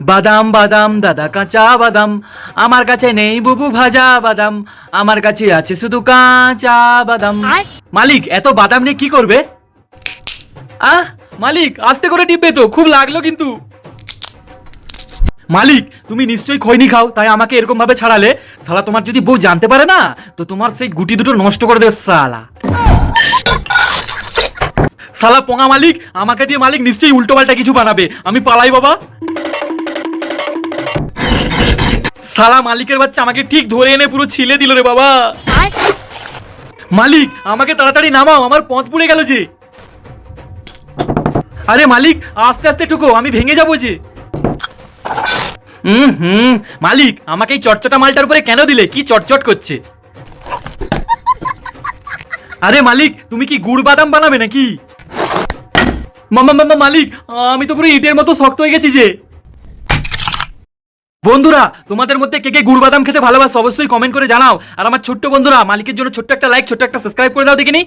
বাদাম বাদাম দাদা কাঁচা বাদাম, আমার কাছে নেই বুবু ভাজা বাদাম, আমার কাছে আছে শুধু কাঁচা বাদাম। মালিক এত বাদাম নিয়ে কি করবে? মালিক আস্তে করে টিপবে তো, খুব লাগলো কিন্তু। মালিক তুমি নিশ্চয়ই খৈনি খাও, তাই আমাকে এরকম ভাবে ছাড়ালে। শালা তোমার যদি বউ জানতে পারে না, তো তোমার সেই গুটি দুটো নষ্ট করে দেবে শালা। শালা পোঙা মালিক, আমাকে দিয়ে মালিক নিশ্চয়ই উল্টো পাল্টা কিছু বানাবে। আমি পালাই বাবা। শালা মালিকের বাচ্চা আমাকে ঠিক ধরে এনে পুরো ছিলে দিল রে বাবা। মালিক আমাকে তাড়াতাড়ি নামাও, আমার পথ পুড়ে গেল যে। আরে মালিক আস্তে আস্তে ঠুকো, আমি ভেঙে যাবো যে। মালিক আমাকে এই চটচটা মালটার উপরে কেন দিলে? কি চটচট করছে। আরে মালিক তুমি কি গুড় বাদাম বানাবে নাকি? মালিক আমি তো পুরো ইটের মতো শক্ত হয়ে গেছি যে। বন্ধুরা তোমাদের মধ্যে কে কে গুড় বাদাম খেতে ভালোবাসো অবশ্যই কমেন্ট করে জানাও। আর আমার ছোট্ট বন্ধুরা, মালিকের জন্য ছোট্ট একটা লাইক, ছোট্ট একটা সাবস্ক্রাইব করে দাও দেখিনি।